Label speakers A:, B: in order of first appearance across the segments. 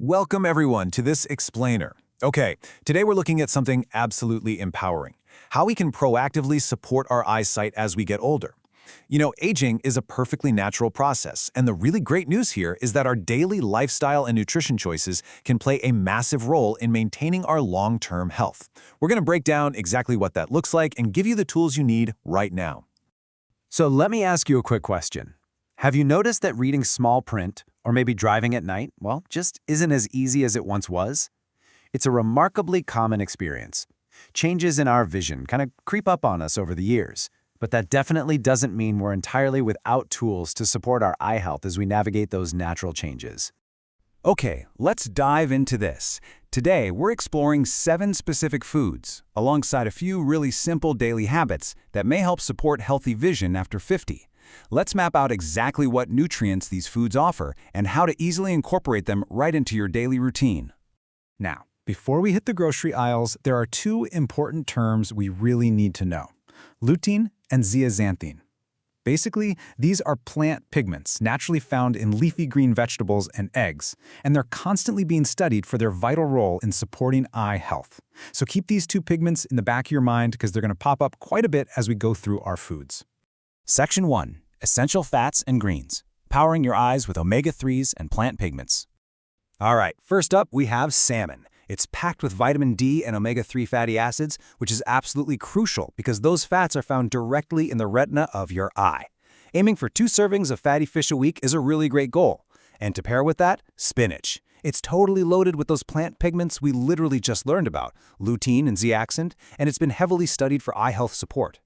A: Welcome everyone to this explainer. Okay, today we're looking at something absolutely empowering. How we can proactively support our eyesight as we get older. Aging is a perfectly natural process, and the really great news here is that our daily lifestyle and nutrition choices can play a massive role in maintaining our long-term health. We're going to break down exactly what that looks like and give you the tools you need right now.
B: So let me ask you a quick question. Have you noticed that reading small print, or maybe driving at night, just isn't as easy as it once was? It's a remarkably common experience. Changes in our vision kind of creep up on us over the years, but that definitely doesn't mean we're entirely without tools to support our eye health as we navigate those natural changes.
C: Okay, let's dive into this. Today, we're exploring 7 specific foods, alongside a few really simple daily habits that may help support healthy vision after 50. Let's map out exactly what nutrients these foods offer and how to easily incorporate them right into your daily routine.
D: Now, before we hit the grocery aisles, there are 2 important terms we really need to know: lutein and zeaxanthin. Basically, these are plant pigments naturally found in leafy green vegetables and eggs, and they're constantly being studied for their vital role in supporting eye health. So keep these 2 pigments in the back of your mind because they're going to pop up quite a bit as we go through our foods.
E: Section 1. Essential Fats and Greens, powering your eyes with omega-3s and plant pigments.
B: All right, first up we have salmon. It's packed with vitamin D and omega-3 fatty acids, which is absolutely crucial because those fats are found directly in the retina of your eye. Aiming for 2 servings of fatty fish a week is a really great goal. And to pair with that, spinach. It's totally loaded with those plant pigments we literally just learned about, lutein and zeaxanthin, and it's been heavily studied for eye health support.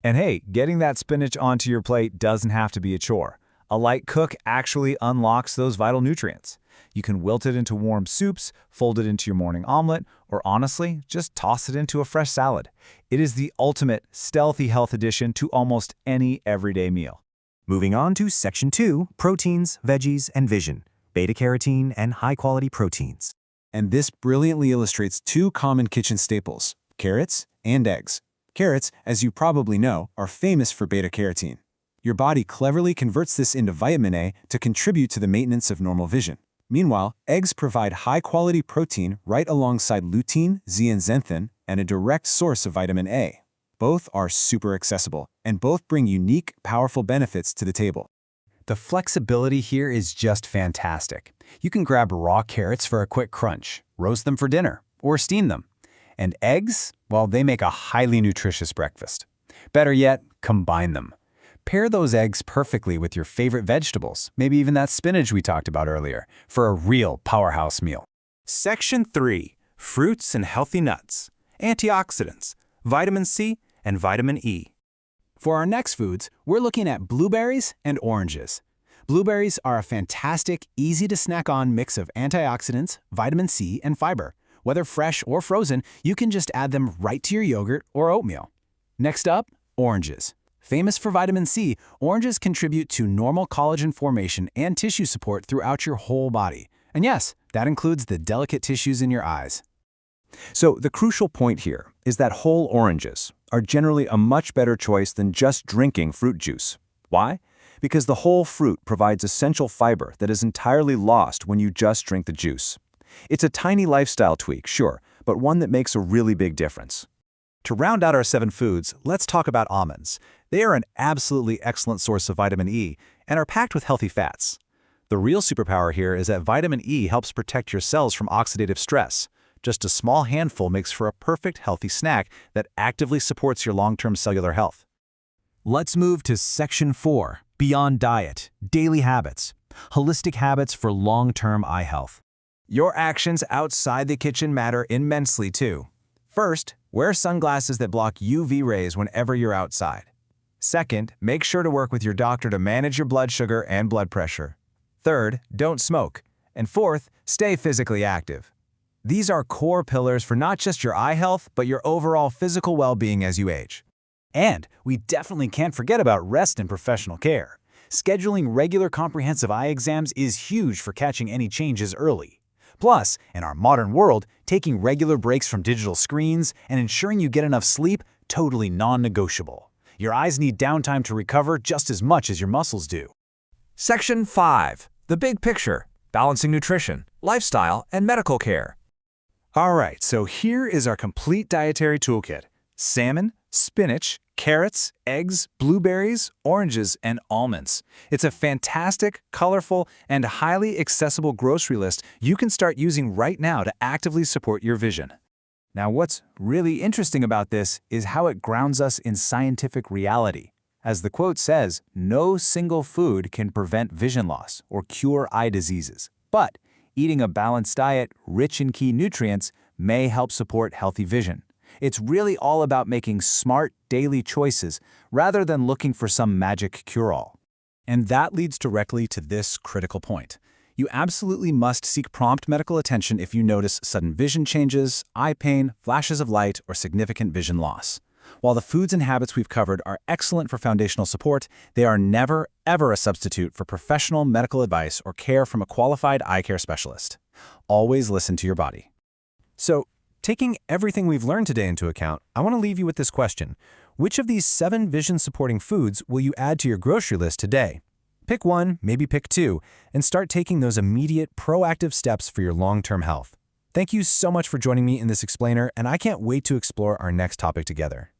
A: And hey, getting that spinach onto your plate doesn't have to be a chore. A light cook actually unlocks those vital nutrients. You can wilt it into warm soups, fold it into your morning omelet, or honestly, just toss it into a fresh salad. It is the ultimate stealthy health addition to almost any everyday meal.
F: Moving on to Section 2, Proteins, Veggies, and Vision, beta-carotene and high-quality proteins.
G: And this brilliantly illustrates 2 common kitchen staples, carrots and eggs. Carrots, as you probably know, are famous for beta-carotene. Your body cleverly converts this into vitamin A to contribute to the maintenance of normal vision. Meanwhile, eggs provide high-quality protein right alongside lutein, zeaxanthin, and a direct source of vitamin A. Both are super accessible, and both bring unique, powerful benefits to the table.
B: The flexibility here is just fantastic. You can grab raw carrots for a quick crunch, roast them for dinner, or steam them. And eggs, well, they make a highly nutritious breakfast. Better yet, combine them. Pair those eggs perfectly with your favorite vegetables, maybe even that spinach we talked about earlier, for a real powerhouse meal.
E: Section 3. Fruits and healthy nuts, antioxidants, vitamin C, and vitamin E.
B: For our next foods, we're looking at blueberries and oranges. Blueberries are a fantastic, easy-to-snack-on mix of antioxidants, vitamin C, and fiber. Whether fresh or frozen, you can just add them right to your yogurt or oatmeal. Next up, oranges. Famous for vitamin C, oranges contribute to normal collagen formation and tissue support throughout your whole body. And yes, that includes the delicate tissues in your eyes.
C: So the crucial point here is that whole oranges are generally a much better choice than just drinking fruit juice. Why? Because the whole fruit provides essential fiber that is entirely lost when you just drink the juice. It's a tiny lifestyle tweak, sure, but one that makes a really big difference.
A: To round out our 7 foods, let's talk about almonds. They are an absolutely excellent source of vitamin E and are packed with healthy fats. The real superpower here is that vitamin E helps protect your cells from oxidative stress. Just a small handful makes for a perfect healthy snack that actively supports your long-term cellular health.
B: Let's move to Section 4, Beyond Diet, Daily Habits, Holistic Habits for Long-Term Eye Health.
A: Your actions outside the kitchen matter immensely too. First, wear sunglasses that block UV rays whenever you're outside. Second, make sure to work with your doctor to manage your blood sugar and blood pressure. Third, don't smoke. And fourth, stay physically active. These are core pillars for not just your eye health, but your overall physical well-being as you age.
B: And we definitely can't forget about rest and professional care. Scheduling regular comprehensive eye exams is huge for catching any changes early. Plus, in our modern world, taking regular breaks from digital screens and ensuring you get enough sleep, totally non-negotiable. Your eyes need downtime to recover just as much as your muscles do.
H: Section 5. The Big Picture, Balancing Nutrition,
C: lifestyle, and medical care.
D: All right, so here is our complete dietary toolkit. Salmon, spinach, carrots, eggs, blueberries, oranges, and almonds. It's a fantastic, colorful, and highly accessible grocery list you can start using right now to actively support your vision.
A: Now, what's really interesting about this is how it grounds us in scientific reality. As the quote says, no single food can prevent vision loss or cure eye diseases. But eating a balanced diet rich in key nutrients may help support healthy vision. It's really all about making smart daily choices rather than looking for some magic cure-all.
D: And that leads directly to this critical point. You absolutely must seek prompt medical attention if you notice sudden vision changes, eye pain, flashes of light, or significant vision loss. While the foods and habits we've covered are excellent for foundational support, they are never, ever a substitute for professional medical advice or care from a qualified eye care specialist. Always listen to your body.
C: So, taking everything we've learned today into account, I want to leave you with this question. Which of these 7 vision-supporting foods will you add to your grocery list today? Pick one, maybe pick 2, and start taking those immediate, proactive steps for your long-term health. Thank you so much for joining me in this explainer, and I can't wait to explore our next topic together.